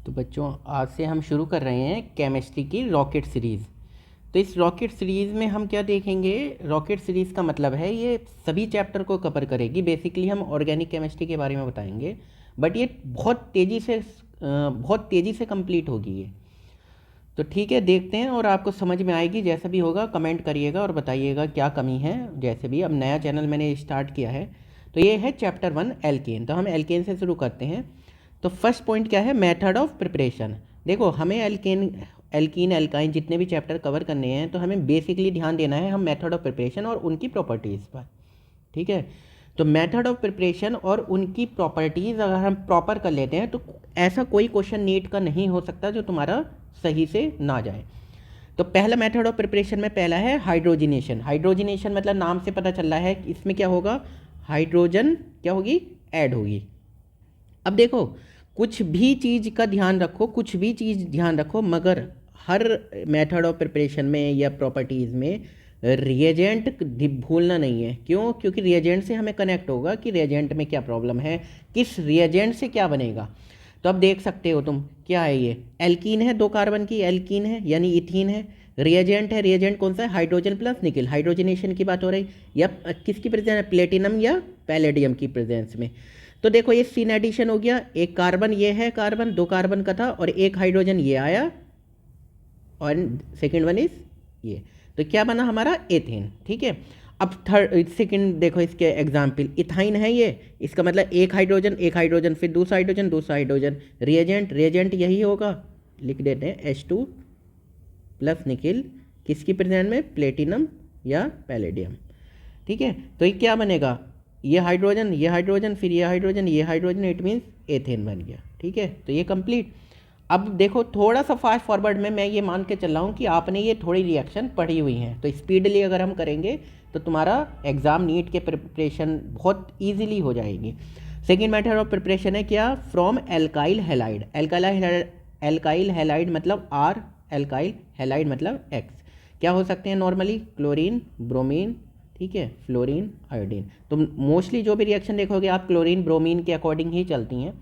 तो बच्चों आज से हम शुरू कर रहे हैं केमिस्ट्री की रॉकेट सीरीज़। तो इस रॉकेट सीरीज़ में हम क्या देखेंगे, रॉकेट सीरीज़ का मतलब है ये सभी चैप्टर को कवर करेगी। बेसिकली हम ऑर्गेनिक केमिस्ट्री के बारे में बताएंगे, बट ये बहुत तेज़ी से कंप्लीट होगी ये। तो ठीक है, देखते हैं और आपको समझ में आएगी। जैसा भी होगा कमेंट करिएगा और बताइएगा क्या कमी है। जैसे भी अब नया चैनल मैंने स्टार्ट किया है। तो ये है चैप्टर 1 एल्केन। तो हम एल्केन से शुरू करते हैं। तो फर्स्ट पॉइंट क्या है, मेथड ऑफ प्रिपरेशन। देखो हमें एल्कीन एल्काइन जितने भी चैप्टर कवर करने हैं तो हमें बेसिकली ध्यान देना है हम मेथड ऑफ प्रिपरेशन और उनकी प्रॉपर्टीज़ पर। ठीक है, तो मेथड ऑफ प्रिपरेशन और उनकी प्रॉपर्टीज़ अगर हम प्रॉपर कर लेते हैं तो ऐसा कोई क्वेश्चन नीट का नहीं हो सकता जो तुम्हारा सही से ना जाए। तो पहला मेथड ऑफ प्रिपरेशन में पहला है हाइड्रोजिनेशन। हाइड्रोजिनेशन मतलब नाम से पता चल रहा है कि इसमें क्या होगा, हाइड्रोजन क्या होगी, ऐड होगी। अब देखो कुछ भी चीज़ का ध्यान रखो, कुछ भी चीज़ ध्यान रखो, मगर हर मेथड ऑफ प्रिपरेशन में या प्रॉपर्टीज़ में रिएजेंट भूलना नहीं है। क्यों? क्योंकि रिएजेंट से हमें कनेक्ट होगा कि रिएजेंट में क्या प्रॉब्लम है, किस रिएजेंट से क्या बनेगा। तो अब देख सकते हो तुम, क्या है ये, एल्कीन है, 2 कार्बन की एल्कीन है यानी इथीन है। रिएजेंट है, रिएजेंट कौन सा है, हाइड्रोजन प्लस निकल, हाइड्रोजनेशन की बात हो रही, या किसकी प्रेजेंस है, प्लेटिनम या पैलेडियम की प्रेजेंस में। तो देखो ये सीन एडिशन हो गया, एक कार्बन ये है, कार्बन 2 कार्बन का था और एक हाइड्रोजन ये आया और सेकेंड वन इज ये। तो क्या बना हमारा, एथेन। ठीक है, अब थर्ड सेकेंड देखो इसके एग्जाम्पल, इथाइन है ये, इसका मतलब एक हाइड्रोजन फिर दूसरा हाइड्रोजन। रिएजेंट यही होगा, लिख देते हैं H2 प्लस निकिल, किसकी प्रेजेंस में, प्लेटिनम या पैलेडियम। ठीक है, तो ये क्या बनेगा, ये हाइड्रोजन फिर ये हाइड्रोजन, इट मीन्स एथेन बन गया। ठीक है, तो ये कंप्लीट। अब देखो थोड़ा सा फास्ट फॉरवर्ड में मैं ये मान के चल रहा हूँ कि आपने ये थोड़ी रिएक्शन पढ़ी हुई हैं, तो स्पीडली अगर हम करेंगे तो तुम्हारा एग्ज़ाम नीट के प्रिपरेशन बहुत ईजिली हो जाएगी। सेकेंड मेथड ऑफ प्रिपरेशन है क्या, from alkyl halide. Alkyl halide मतलब R, एल्काइल हैलाइड मतलब X। क्या हो सकते हैं नॉर्मली, क्लोरीन, ब्रोमीन, ठीक है, फ्लोरीन, आयोडीन। तो मोस्टली जो भी रिएक्शन देखोगे आप क्लोरीन ब्रोमीन के अकॉर्डिंग ही चलती हैं।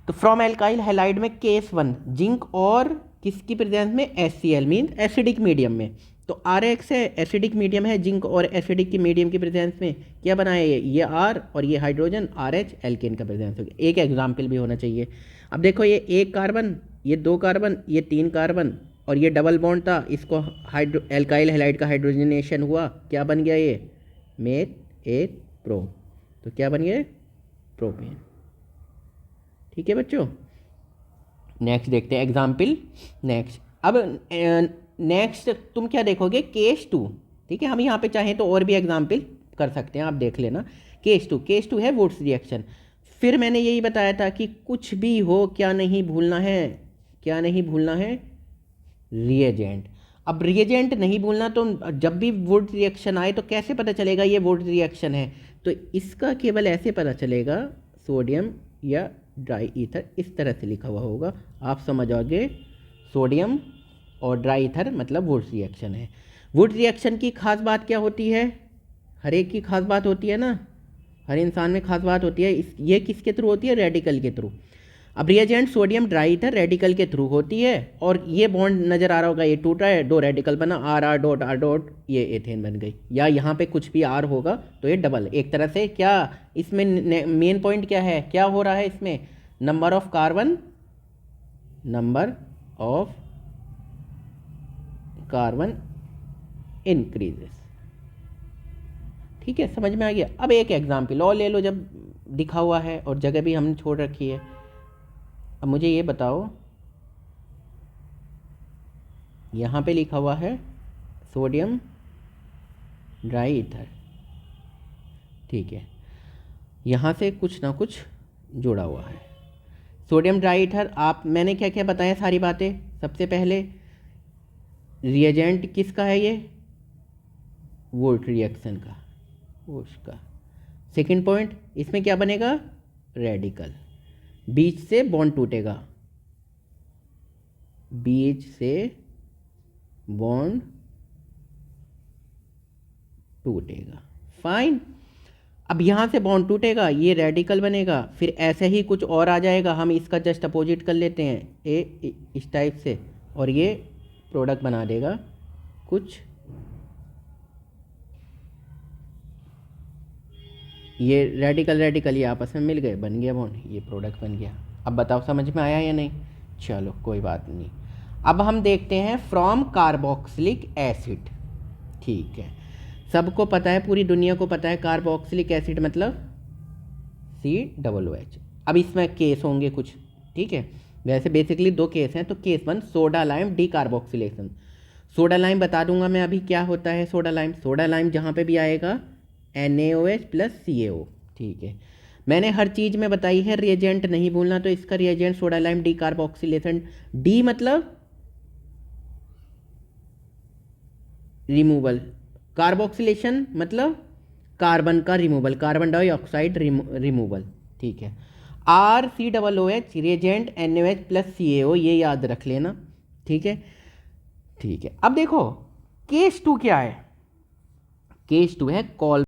तो फ्रॉम एल्काइल हैलाइड में केस 1 जिंक और किसकी प्रेजेंस में, HCl मीन एसिडिक मीडियम में। तो RX है, एसिडिक मीडियम है, जिंक और एसिडिक की मीडियम की प्रेजेंस में क्या बना है, ये R और ये हाइड्रोजन RH, एल्केन का प्रेजेंस हो गया। एक एग्जाम्पल भी होना चाहिए। अब देखो ये एक कार्बन, ये 2 कार्बन, ये 3 कार्बन और ये डबल बॉन्ड था, इसको एल्काइल हैलाइड का हाइड्रोजनेशन हुआ, क्या बन गया ये, मेथ एथ प्रो। तो क्या बन गया, प्रोपेन। ठीक है बच्चों, नेक्स्ट देखते हैं एग्जाम्पल। नेक्स्ट अब नेक्स्ट तुम क्या देखोगे, केस 2। ठीक है, हम यहाँ पे चाहें तो और भी एग्जाम्पल कर सकते हैं, आप देख लेना। केस टू है वुड्स रिएक्शन। फिर मैंने यही बताया था कि कुछ भी हो क्या नहीं भूलना है, क्या नहीं भूलना है, रिएजेंट। अब रिएजेंट नहीं भूलना, तो जब भी वुड रिएक्शन आए तो कैसे पता चलेगा ये वुड रिएक्शन है, तो इसका केवल ऐसे पता चलेगा, सोडियम या ड्राई ईथर इस तरह से लिखा हुआ होगा, आप समझ आओगे। सोडियम और ड्राई ईथर मतलब वुड रिएक्शन है। वुड रिएक्शन की खास बात क्या होती है, हर एक की खास बात होती है ना, हर इंसान में खास बात होती है। ये किसके थ्रू होती है, रेडिकल के थ्रू। अब reagent sodium dry ether radical के थ्रू होती है, और ये बॉन्ड नज़र आ रहा होगा, ये टूट रहा है, 2 रेडिकल बना, आर डॉट, ये एथेन बन गई। या यहाँ पे कुछ भी आर होगा तो ये डबल, एक तरह से क्या, इसमें मेन पॉइंट क्या है, क्या हो रहा है इसमें, नंबर ऑफ कार्बन इंक्रीजेस। ठीक है, समझ में आ गया। अब एक एग्जाम्पल और ले लो, जब दिखा हुआ है और जगह भी हमने छोड़ रखी है। अब मुझे ये बताओ, यहाँ पे लिखा हुआ है सोडियम ड्राई ईथर, ठीक है, यहाँ से कुछ ना कुछ जुड़ा हुआ है। सोडियम ड्राई ईथर, आप मैंने क्या क्या बताया सारी बातें। सबसे पहले रिएजेंट किसका है, ये वुड रिएक्शन का, उसका। सेकंड पॉइंट, इसमें क्या बनेगा, रेडिकल, बीच से बॉन्ड टूटेगा, बीच से बॉन्ड टूटेगा, फाइन। अब यहाँ से बॉन्ड टूटेगा, ये रेडिकल बनेगा, फिर ऐसे ही कुछ और आ जाएगा, हम इसका जस्ट अपोजिट कर लेते हैं इस टाइप से, और ये प्रोडक्ट बना देगा कुछ, ये रेडिकल रेडिकल ये आपस में मिल गए, बन गया बॉन्ड, ये प्रोडक्ट बन गया। अब बताओ समझ में आया या नहीं? चलो कोई बात नहीं। अब हम देखते हैं फ्रॉम कार्बोक्सिलिक एसिड। ठीक है, सबको पता है, पूरी दुनिया को पता है कार्बोक्सिलिक एसिड मतलब COOH। अब इसमें केस होंगे कुछ, ठीक है, वैसे बेसिकली 2 केस हैं। तो case 1 soda lime decarboxylation. Soda lime बता दूंगा मैं अभी क्या होता है। सोडा लाइम जहाँ पे भी आएगा NaOH + CaO। ठीक है, मैंने हर चीज़ में बताई है, रिएजेंट नहीं भूलना। तो इसका reagent soda lime decarboxylation, D मतलब रिमूवल, कार्बोक्सिलेशन मतलब कार्बन का रिमूवल, कार्बन डाइऑक्साइड रिमूवल। ठीक है, RCOOH रिएजेंट NaOH + CaO, ये याद रख लेना। ठीक है, ठीक है। अब देखो केस 2 क्या है। केस 2 है कॉल